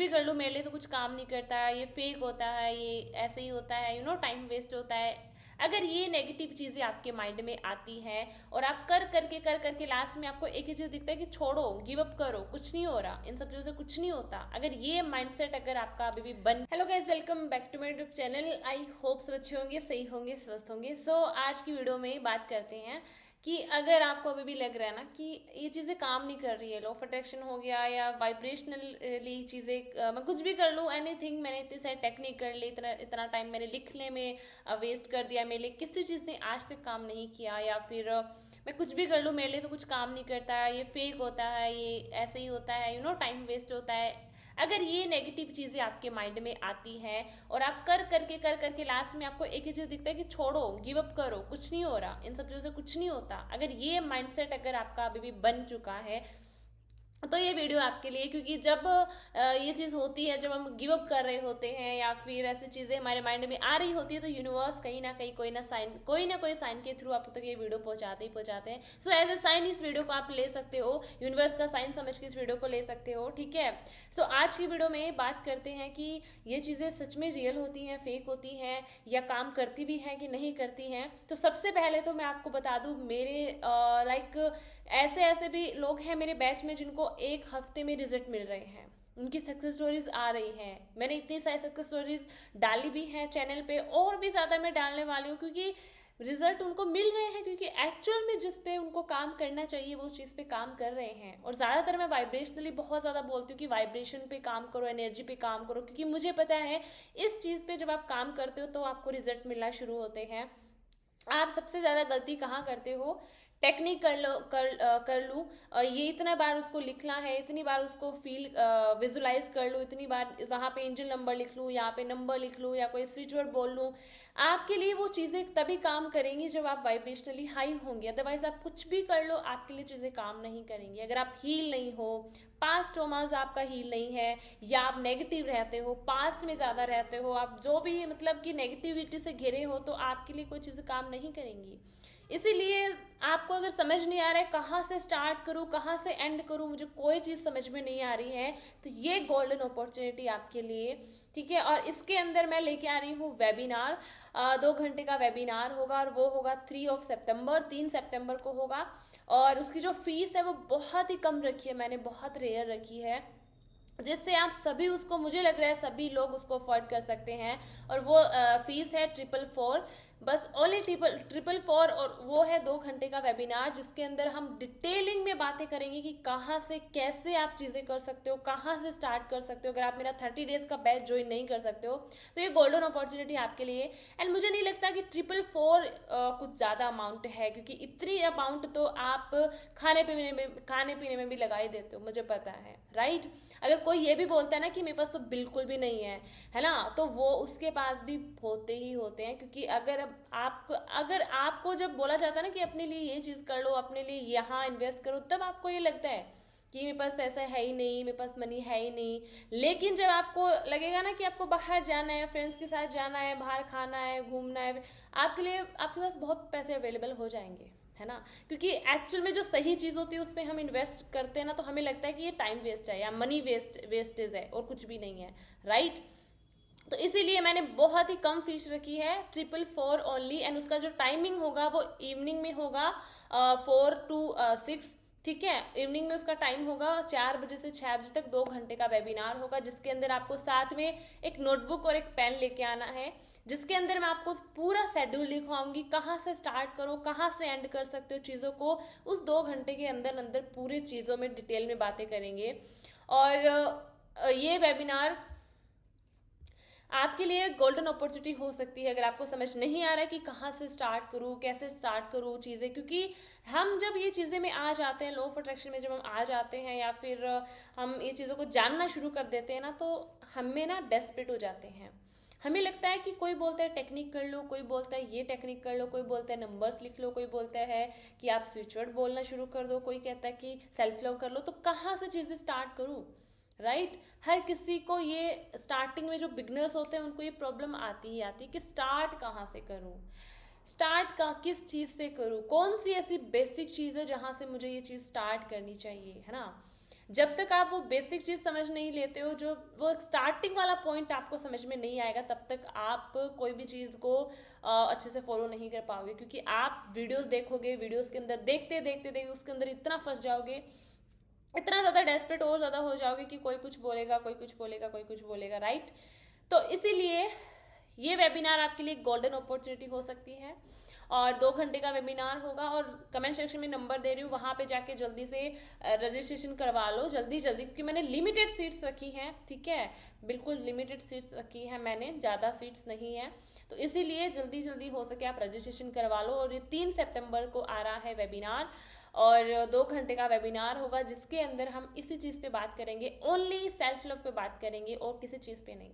भी कर लूँ मेरे लिए तो कुछ काम नहीं करता है, ये फेक होता है, ये ऐसे ही होता है, टाइम वेस्ट होता है। अगर ये नेगेटिव चीज़ें आपके माइंड में आती हैं और आप कर करके लास्ट में आपको एक ही चीज़ दिखता है कि छोड़ो, गिव अप करो, कुछ नहीं हो रहा, इन सब चीज़ों से कुछ नहीं होता, अगर ये माइंडसेट अगर आपका अभी भी बन। Hello guys, welcome back to my YouTube channel. I hope सब अच्छे होंगे, सही होंगे, स्वस्थ होंगे। सो आज की वीडियो में बात करते हैं कि अगर आपको अभी भी लग रहा है ना कि ये चीज़ें काम नहीं कर रही है, लॉ ऑफ अट्रैक्शन हो गया या वाइब्रेशनली चीज़ें, मैं कुछ भी कर लूँ, एनीथिंग, मैंने इतनी सारी टेक्निक कर ली, इतना इतना टाइम मैंने लिखने में वेस्ट कर दिया, मेरे लिए किसी चीज़ ने आज तक काम नहीं किया, या फिर मैं कुछ भी कर लूँ मेरे लिए तो कुछ काम नहीं करता है, ये फेक होता है, ये ऐसे ही होता है, टाइम वेस्ट होता है। अगर ये नेगेटिव चीज़ें आपके माइंड में आती हैं और आप कर करके लास्ट में आपको एक ही चीज़ दिखता है कि छोड़ो, गिव अप करो, कुछ नहीं हो रहा, इन सब चीज़ों से कुछ नहीं होता, अगर ये माइंडसेट अगर आपका अभी भी बन चुका है तो ये वीडियो आपके लिए। क्योंकि जब ये चीज़ होती है, जब हम गिव अप कर रहे होते हैं या फिर ऐसी चीज़ें हमारे माइंड में आ रही होती है, तो यूनिवर्स कहीं ना कहीं कोई ना कोई साइन के थ्रू आप तक ये वीडियो पहुंचाते ही पहुंचाते हैं। सो एज ए साइन इस वीडियो को आप ले सकते हो, यूनिवर्स का साइन समझ के इस वीडियो को ले सकते हो, ठीक है। सो आज की वीडियो में बात करते हैं कि ये चीज़ें सच में रियल होती हैं, फेक होती हैं, या काम करती भी हैं कि नहीं करती हैं। तो सबसे पहले तो मैं आपको बता दूँ, मेरे लाइक ऐसे ऐसे भी लोग हैं मेरे बैच में जिनको एक हफ्ते में रिजल्ट मिल रहे हैं, उनकी सक्सेस स्टोरीज आ रही हैं। मैंने इतनी सारी सक्सेस स्टोरीज डाली भी हैं चैनल पे, और भी ज़्यादा मैं डालने वाली हूँ, क्योंकि रिजल्ट उनको मिल रहे हैं, क्योंकि एक्चुअल में जिस पे उनको काम करना चाहिए वो चीज़ पे काम कर रहे हैं। और ज़्यादातर मैं वाइब्रेशनली बहुत ज़्यादा बोलती हूँ कि वाइब्रेशन पे काम करो, एनर्जी पे काम करो, क्योंकि मुझे पता है इस चीज़ पे जब आप काम करते हो तो आपको रिजल्ट मिलना शुरू होते हैं। आप सबसे ज़्यादा गलती कहाँ करते हो, टेक्निक कर लो, कर लूँ, ये इतना बार उसको लिखना है, इतनी बार उसको फील विजुलाइज कर लूँ, इतनी बार वहाँ पे एंजल नंबर लिख लूँ, यहाँ पे नंबर लिख लूँ, या कोई स्विच वर्ड बोल लूँ। आपके लिए वो चीज़ें तभी काम करेंगी जब आप वाइब्रेशनली हाई होंगे, अदरवाइज आप कुछ भी कर लो आपके लिए चीज़ें काम नहीं करेंगी। अगर आप हील नहीं हो, पास्ट ट्रॉमाज आपका हील नहीं है, या आप नेगेटिव रहते हो, पास्ट में ज़्यादा रहते हो, आप जो भी मतलब कि नेगेटिविटी से घिरे हो, तो आपके लिए कोई चीज़ें काम नहीं करेंगी। इसीलिए आपको अगर समझ नहीं आ रहा है कहाँ से स्टार्ट करूँ, कहाँ से एंड करूँ, मुझे कोई चीज़ समझ में नहीं आ रही है, तो ये गोल्डन अपॉर्चुनिटी आपके लिए, ठीक है। और इसके अंदर मैं लेके आ रही हूँ वेबिनार, 2 घंटे का वेबिनार होगा, और वो होगा 3 सितंबर, 3 सितंबर को होगा। और उसकी जो फीस है वो बहुत ही कम रखी है, मैंने बहुत रेयर रखी है, जिससे आप सभी उसको, मुझे लग रहा है सभी लोग उसको अफोर्ड कर सकते हैं। और वो फीस है 444, बस ओनली ट्रिपल 4। और वो है 2 घंटे का वेबिनार, जिसके अंदर हम डिटेलिंग में बातें करेंगे कि कहाँ से कैसे आप चीज़ें कर सकते हो, कहाँ से स्टार्ट कर सकते हो। अगर आप मेरा 30 डेज का बैच ज्वाइन नहीं कर सकते हो तो ये गोल्डन अपॉर्चुनिटी आपके लिए। एंड मुझे नहीं लगता कि 444 कुछ ज़्यादा अमाउंट है, क्योंकि इतनी अमाउंट तो आप खाने पीने में भी लगा ही देते हो, मुझे पता है, राइट। अगर कोई ये भी बोलता है ना कि मेरे पास तो बिल्कुल भी नहीं है ना, तो वो उसके पास भी होते ही होते हैं। क्योंकि अगर आपको जब बोला जाता है ना कि अपने लिए ये चीज़ कर लो, अपने लिए यहाँ इन्वेस्ट करो, तब आपको ये लगता है कि मेरे पास पैसा है ही नहीं, मेरे पास मनी है ही नहीं। लेकिन जब आपको लगेगा ना कि आपको बाहर जाना है, फ्रेंड्स के साथ जाना है, बाहर खाना है, घूमना है, आपके लिए आपके पास बहुत पैसे अवेलेबल हो जाएंगे, है ना। क्योंकि एक्चुअल में जो सही चीज़ होती है उस पर हम इन्वेस्ट करते हैं ना, तो हमें लगता है कि ये टाइम वेस्ट है या मनी वेस्टेज है, और कुछ भी नहीं है, राइट। तो इसीलिए मैंने बहुत ही कम फीस रखी है, 444 ओनली। एंड उसका जो टाइमिंग होगा वो इवनिंग में होगा, 4 to 6, ठीक है। इवनिंग में उसका टाइम होगा 4 बजे से 6 बजे तक, 2 घंटे का वेबिनार होगा, जिसके अंदर आपको साथ में एक नोटबुक और एक पेन लेके आना है, जिसके अंदर मैं आपको पूरा शेड्यूल लिखवाऊंगी, कहाँ से स्टार्ट करो, कहाँ से एंड कर सकते हो चीज़ों को। उस 2 घंटे के अंदर अंदर पूरी चीज़ों में डिटेल में बातें करेंगे। और ये वेबिनार आपके लिए गोल्डन अपॉर्चुनिटी हो सकती है, अगर आपको समझ नहीं आ रहा है कि कहाँ से स्टार्ट करूँ, कैसे स्टार्ट करूँ चीज़ें। क्योंकि हम जब ये चीज़ें में आ जाते हैं, लॉ ऑफ अट्रैक्शन में जब हम आ जाते हैं, या फिर हम ये चीज़ों को जानना शुरू कर देते हैं ना, तो हमें ना डेस्परेट हो जाते हैं। हमें लगता है कि कोई बोलता है टेक्निक कर लो, कोई बोलता है ये टेक्निक कर लो, कोई बोलता है नंबर्स लिख लो, कोई बोलता है कि आप स्विच वर्ड बोलना शुरू कर दो, कोई कहता है कि सेल्फ लव कर लो। तो कहाँ से चीज़ें स्टार्ट करूँ, राइट। हर किसी को ये स्टार्टिंग में, जो बिगनर्स होते हैं उनको ये प्रॉब्लम आती ही आती है कि स्टार्ट कहाँ से करूँ, स्टार्ट का किस चीज़ से करूँ, कौन सी ऐसी बेसिक चीज़ है जहाँ से मुझे ये चीज़ स्टार्ट करनी चाहिए, है ना। जब तक आप वो बेसिक चीज़ समझ नहीं लेते हो, जो वो स्टार्टिंग वाला पॉइंट आपको समझ में नहीं आएगा, तब तक आप कोई भी चीज़ को अच्छे से फॉलो नहीं कर पाओगे। क्योंकि आप वीडियोस देखोगे, वीडियोस के अंदर देखते देखते देखते उसके अंदर इतना फंस जाओगे, इतना ज़्यादा डेस्परेट और ज़्यादा हो जाओगे कि कोई कुछ बोलेगा, कोई कुछ बोलेगा, कोई कुछ बोलेगा, राइट। तो इसीलिए ये वेबिनार आपके लिए गोल्डन अपॉर्चुनिटी हो सकती है। और 2 घंटे का वेबिनार होगा, और कमेंट सेक्शन में नंबर दे रही हूँ, वहाँ पे जाके जल्दी से रजिस्ट्रेशन करवा लो, जल्दी जल्दी, क्योंकि मैंने लिमिटेड सीट्स रखी हैं, ठीक है, बिल्कुल लिमिटेड सीट्स रखी है मैंने, ज़्यादा सीट्स नहीं है। तो इसीलिए जल्दी जल्दी हो सके आप रजिस्ट्रेशन करवा लो। और ये 3 सितंबर को आ रहा है वेबिनार, और 2 घंटे का वेबिनार होगा, जिसके अंदर हम इसी चीज़ पे बात करेंगे, ओनली सेल्फ लव पे बात करेंगे और किसी चीज़ पे नहीं,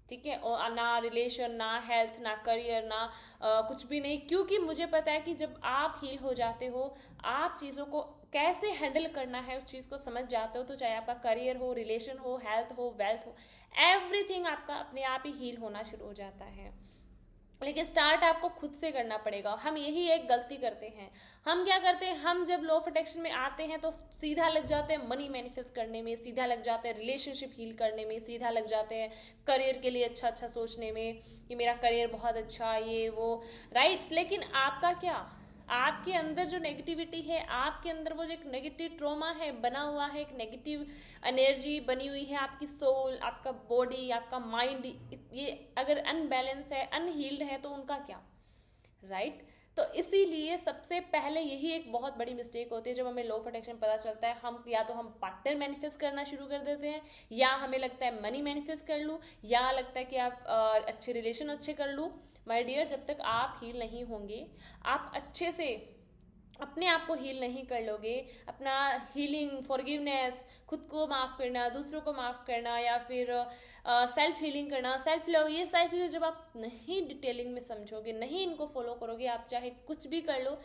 ठीक है। और ना रिलेशन, ना हेल्थ, ना करियर, ना कुछ भी नहीं। क्योंकि मुझे पता है कि जब आप हील हो जाते हो, आप चीज़ों को कैसे हैंडल करना है उस चीज़ को समझ जाते हो, तो चाहे आपका करियर हो, रिलेशन हो, हेल्थ हो, वेल्थ हो, एवरीथिंग आपका अपने आप ही हील होना शुरू हो जाता है। लेकिन स्टार्ट आपको खुद से करना पड़ेगा। हम यही एक गलती करते हैं। हम क्या करते हैं, हम जब लॉ ऑफ अट्रैक्शन में आते हैं तो सीधा लग जाते हैं मनी मैनिफेस्ट करने में, सीधा लग जाते हैं रिलेशनशिप हील करने में, सीधा लग जाते हैं करियर के लिए अच्छा अच्छा सोचने में कि मेरा करियर बहुत अच्छा, ये वो, राइट। लेकिन आपका क्या, आपके अंदर जो नेगेटिविटी है, आपके अंदर वो जो एक नेगेटिव ट्रॉमा है बना हुआ है, एक नेगेटिव एनर्जी बनी हुई है, आपकी सोल, आपका बॉडी, आपका माइंड, ये अगर अनबैलेंस है, अनहील्ड है, तो उनका क्या, राइट। तो इसीलिए सबसे पहले यही एक बहुत बड़ी मिस्टेक होती है। जब हमें लॉ ऑफ अट्रैक्शन पता चलता है, हम या तो हम पार्टनर मैनिफेस्ट करना शुरू कर देते हैं, या हमें लगता है मनी मैनिफेस्ट कर लूँ, या लगता है कि आप अच्छे रिलेशन अच्छे कर लूँ। माय डियर, जब तक आप हील नहीं होंगे, आप अच्छे से अपने आप को हील नहीं कर लोगे, अपना हीलिंग, फॉरगिवनेस, खुद को माफ़ करना, दूसरों को माफ़ करना, या फिर सेल्फ हीलिंग करना, सेल्फ लव, ये सारी चीज़ें जब आप नहीं डिटेलिंग में समझोगे, नहीं इनको फॉलो करोगे, आप चाहे कुछ भी कर लो,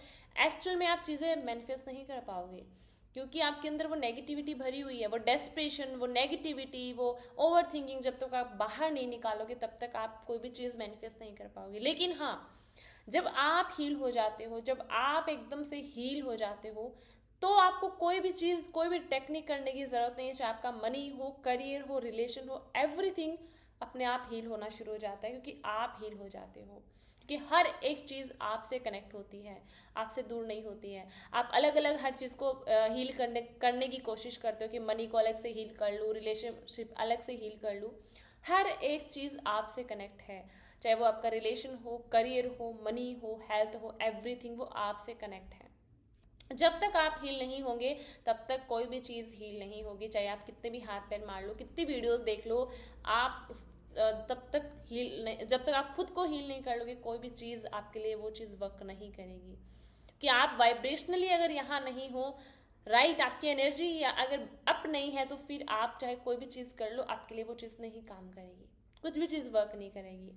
एक्चुअल में आप चीज़ें मैनिफेस्ट नहीं कर पाओगे। क्योंकि आपके अंदर वो नेगेटिविटी भरी हुई है, वो डेस्परेशन, वो नेगेटिविटी, वो ओवर थिंकिंग, जब तक आप बाहर नहीं निकालोगे तब तक आप कोई भी चीज़ मैनिफेस्ट नहीं कर पाओगे। लेकिन हाँ, जब आप हील हो जाते हो, जब आप एकदम से हील हो जाते हो, तो आपको कोई भी चीज़, कोई भी टेक्निक करने की ज़रूरत नहीं है। चाहे आपका मनी हो, करियर हो, रिलेशन हो, एवरीथिंग अपने आप हील होना शुरू हो जाता है, क्योंकि आप हील हो जाते हो। कि हर एक चीज़ आपसे कनेक्ट होती है, आपसे दूर नहीं होती है। आप अलग अलग हर चीज़ को हील करने की कोशिश करते हो कि मनी को अलग से हील कर लूँ, रिलेशनशिप अलग से हील कर लूँ। हर एक चीज़ आपसे कनेक्ट है, चाहे वो आपका रिलेशन हो, करियर हो, मनी हो, हेल्थ हो, एवरीथिंग वो आपसे कनेक्ट है। जब तक आप हील नहीं होंगे, तब तक कोई भी चीज़ हील नहीं होगी। चाहे आप कितने भी हाथ पैर मार लो, कितनी वीडियोस देख लो, आप तब तक हील नहीं, जब तक आप खुद को हील नहीं कर लोगे, कोई भी चीज़ आपके लिए वो चीज़ वर्क नहीं करेगी। कि आप वाइब्रेशनली अगर यहाँ नहीं हो, राइट, आपकी एनर्जी या अगर अप नहीं है, तो फिर आप चाहे कोई भी चीज़ कर लो, आपके लिए वो चीज़ नहीं काम करेगी, कुछ भी चीज़ वर्क नहीं करेगी।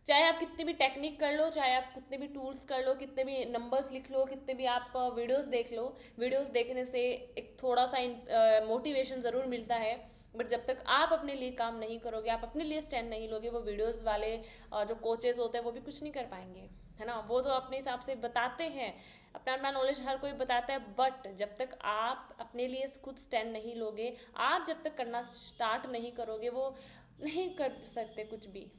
चाहे आप कितनी भी टेक्निक कर लो, चाहे आप कितने भी टूल्स कर लो, कितने भी नंबर्स लिख लो, कितने भी आप वीडियोस देख लो, वीडियोस देखने से एक थोड़ा सा मोटिवेशन ज़रूर मिलता है, बट जब तक आप अपने लिए काम नहीं करोगे, आप अपने लिए स्टैंड नहीं लोगे, वो वीडियोस वाले जो कोचेस होते हैं वो भी कुछ नहीं कर पाएंगे, है ना। वो तो अपने हिसाब से बताते हैं, अपना अपना नॉलेज हर कोई बताता है, बट जब तक आप अपने लिए खुद स्टैंड नहीं लोगे, आप जब तक करना स्टार्ट नहीं करोगे, वो नहीं कर सकते कुछ भी।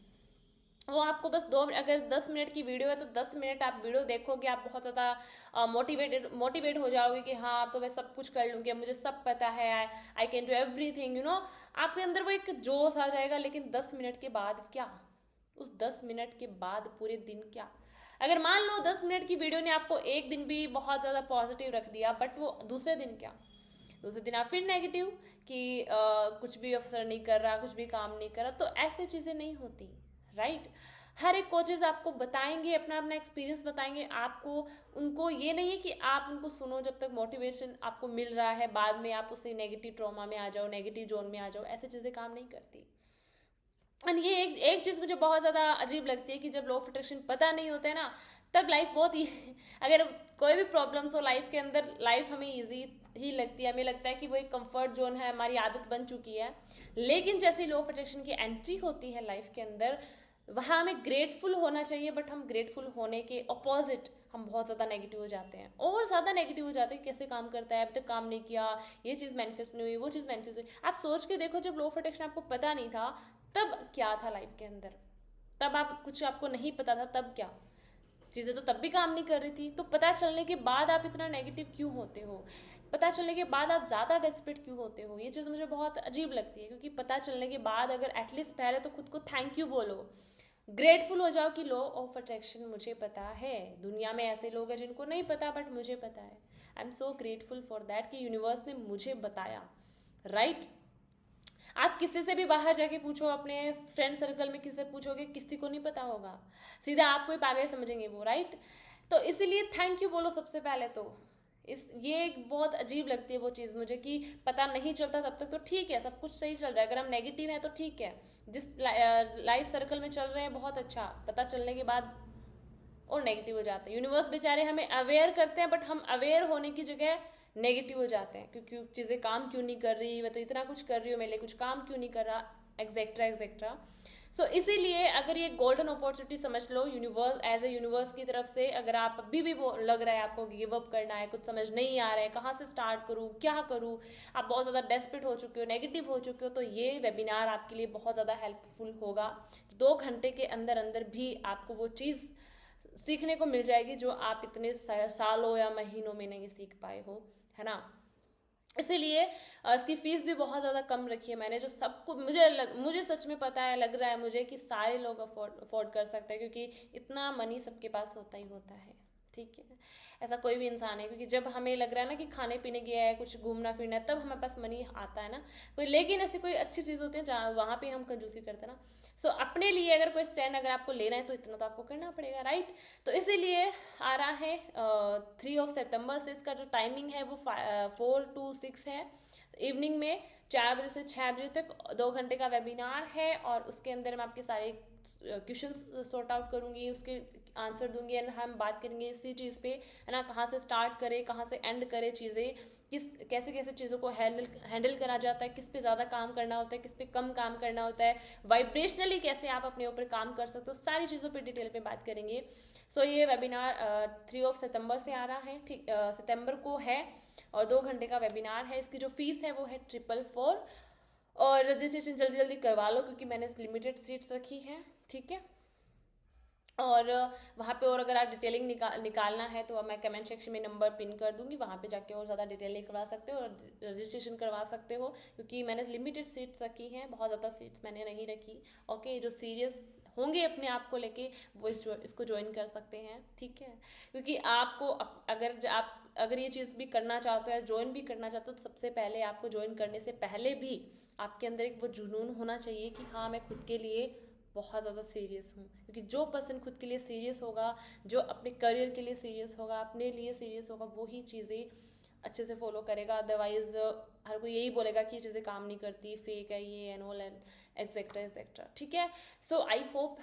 वो आपको बस अगर 10 मिनट की वीडियो है तो 10 मिनट आप वीडियो देखोगे, आप बहुत ज़्यादा मोटिवेट हो जाओगे कि हाँ, तो मैं सब कुछ कर लूँगी, मुझे सब पता है, I can do everything, you know. आपके अंदर वो एक जोश आ जाएगा, लेकिन 10 मिनट के बाद क्या, उस 10 मिनट के बाद पूरे दिन क्या। अगर मान लो 10 मिनट की वीडियो ने आपको एक दिन भी बहुत ज़्यादा पॉजिटिव रख दिया, बट वो दूसरे दिन क्या, दूसरे दिन आप फिर नेगेटिव कि कुछ भी अवसर नहीं कर रहा, कुछ भी काम नहीं कर रहा। तो ऐसी चीज़ें नहीं होती, राइट। हर एक कोचेज आपको बताएंगे, अपना अपना एक्सपीरियंस बताएंगे आपको। उनको ये नहीं है कि आप उनको सुनो जब तक मोटिवेशन आपको मिल रहा है, बाद में आप उसे नेगेटिव ट्रॉमा में आ जाओ, नेगेटिव जोन में आ जाओ, ऐसी चीज़ें काम नहीं करती। एंड ये एक चीज़ मुझे बहुत ज़्यादा अजीब लगती है कि जब लॉ ऑफ अट्रैक्शन पता नहीं होता है ना, तब लाइफ बहुत ही अगर कोई भी प्रॉब्लम्स हो लाइफ के अंदर, लाइफ हमें ईजी ही लगती है, हमें लगता है कि वो एक कंफर्ट जोन है, हमारी आदत बन चुकी है। लेकिन जैसे लॉ ऑफ अट्रैक्शन की एंट्री होती है लाइफ के अंदर, वहाँ हमें ग्रेटफुल होना चाहिए, बट हम ग्रेटफुल होने के अपोजिट हम बहुत ज़्यादा नेगेटिव हो जाते हैं, और ज़्यादा नेगेटिव हो जाते हैं, कैसे काम करता है, अभी तक काम नहीं किया, ये चीज़ मैनिफेस्ट नहीं हुई, वो चीज़ मैनिफेस्ट हुई। आप सोच के देखो, जब लॉ ऑफ अट्रैक्शन आपको पता नहीं था तब क्या था लाइफ के अंदर, तब आप कुछ आपको नहीं पता था, तब क्या चीज़ें तो तब भी काम नहीं कर रही थी। तो पता चलने के बाद आप इतना नेगेटिव क्यों होते हो, पता चलने के बाद आप ज़्यादा डेस्परेट क्यों होते हो, ये चीज़ मुझे बहुत अजीब लगती है। क्योंकि पता चलने के बाद अगर एटलीस्ट पहले तो खुद को थैंक यू बोलो, ग्रेटफुल हो जाओ कि लॉ ऑफ अट्रैक्शन मुझे पता है। दुनिया में ऐसे लोग हैं जिनको नहीं पता, बट मुझे पता है। I am so grateful for that कि यूनिवर्स ने मुझे बताया, राइट। आप किसी से भी बाहर जाके पूछो, अपने फ्रेंड सर्कल में किसी से पूछोगे, किसी को नहीं पता होगा, सीधा आपको ही पागल समझेंगे वो, राइट। तो इसीलिए थैंक यू बोलो सबसे पहले तो। इस ये एक बहुत अजीब लगती है वो चीज़ मुझे, कि पता नहीं चलता तब तक तो ठीक है, सब कुछ सही चल रहा है। अगर हम नेगेटिव हैं तो ठीक है, जिस लाइफ सर्कल में चल रहे हैं बहुत अच्छा, पता चलने के बाद और नेगेटिव हो जाते हैं। यूनिवर्स बेचारे हमें अवेयर करते हैं, बट हम अवेयर होने की जगह नेगेटिव हो जाते हैं, क्योंकि चीज़ें काम क्यों नहीं कर रही, मैं तो इतना कुछ कर रही हूँ, मेरे लिए कुछ काम क्यों नहीं कर रहा, एक्सेट्रा एक्सेट्रा। सो इसीलिए अगर ये गोल्डन अपॉर्चुनिटी समझ लो यूनिवर्स, एज ए यूनिवर्स की तरफ से, अगर आप अभी भी वो लग रहा है आपको गिव अप करना है, कुछ समझ नहीं आ रहा है, कहाँ से स्टार्ट करूँ, क्या करूँ, आप बहुत ज़्यादा डेस्परेट हो चुके हो, नेगेटिव हो चुके हो, तो ये वेबिनार आपके लिए बहुत ज़्यादा हेल्पफुल होगा। 2 घंटे के अंदर अंदर भी आपको वो चीज़ सीखने को मिल जाएगी जो आप इतने सालों या महीनों में नहीं सीख पाए हो, है ना। इसीलिए इसकी फीस भी बहुत ज़्यादा कम रखी है मैंने, जो सबको मुझे सच में पता है, लग रहा है मुझे कि सारे लोग अफोर्ड कर सकते हैं, क्योंकि इतना मनी सबके पास होता ही होता है, ठीक है। ऐसा कोई भी इंसान है, क्योंकि जब हमें लग रहा है ना कि खाने पीने गया है, कुछ घूमना फिरना है, तब हमारे पास मनी आता है ना कोई। लेकिन ऐसी कोई अच्छी चीज़ होती है जहाँ वहाँ पे हम कंजूसी करते हैं ना। सो अपने लिए अगर कोई स्टैंड अगर आपको लेना है तो इतना तो आपको करना पड़ेगा, राइट। तो इसीलिए आ रहा है 3 से, इसका जो टाइमिंग है वो 4 to 6 है, इवनिंग में 4 बजे से 6 बजे तक 2 घंटे का वेबिनार है। और उसके अंदर मैं आपके सारे क्वेश्चंस सॉर्ट आउट करूंगी, उसके आंसर दूंगी, एंड हम बात करेंगे इसी चीज़ पे, है ना, कहाँ से स्टार्ट करें, कहाँ से एंड करें, चीज़ें कैसे कैसे चीज़ों को हैंडल करा जाता है, किस पे ज़्यादा काम करना होता है, किस पे कम काम करना होता है, वाइब्रेशनली कैसे आप अपने ऊपर काम कर सकते हो, सारी चीज़ों पे डिटेल पे बात करेंगे। सो ये वेबिनार 3 से आ रहा है, ठीक, सितंबर को है, और 2 घंटे का वेबिनार है। इसकी जो फीस है वो है 444, और रजिस्ट्रेशन जल्दी जल्दी करवा लो, क्योंकि मैंने लिमिटेड सीट्स रखी है, ठीक है। और वहाँ पे और अगर आप डिटेलिंग निकालना है तो मैं कमेंट सेक्शन में नंबर पिन कर दूंगी, वहाँ पे जाके और ज़्यादा डिटेलिंग करवा सकते हो और रजिस्ट्रेशन करवा सकते हो, क्योंकि मैंने लिमिटेड सीट्स रखी हैं, बहुत ज़्यादा सीट्स मैंने नहीं रखी। ओके, जो सीरियस होंगे अपने आप को लेके वो इसको ज्वाइन कर सकते हैं, ठीक है। क्योंकि आपको अगर ये चीज़ भी करना चाहते हो, ज्वाइन भी करना चाहते हो, तो सबसे पहले आपको ज्वाइन करने से पहले भी आपके अंदर एक वो जुनून होना चाहिए कि हाँ, मैं खुद के लिए बहुत ज़्यादा सीरियस हूँ। क्योंकि जो पर्सन खुद के लिए सीरियस होगा, जो अपने करियर के लिए सीरियस होगा, अपने लिए सीरियस होगा, वो ही चीज़ें अच्छे से फॉलो करेगा। अदरवाइज हर कोई यही बोलेगा कि ये चीज़ें काम नहीं करती, फेक है ये, and all and etcetera etcetera, ठीक है। सो आई होप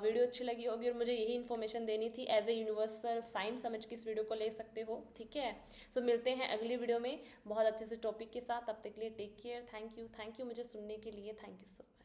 वीडियो अच्छी लगी होगी, और मुझे यही इन्फॉर्मेशन देनी थी, एज ए यूनिवर्सल साइन समझ के इस वीडियो को ले सकते हो, ठीक है। सो मिलते हैं अगली वीडियो में बहुत अच्छे से टॉपिक के साथ, तब तक के लिए टेक केयर, थैंक यू मुझे सुनने के लिए, थैंक यू सो मच।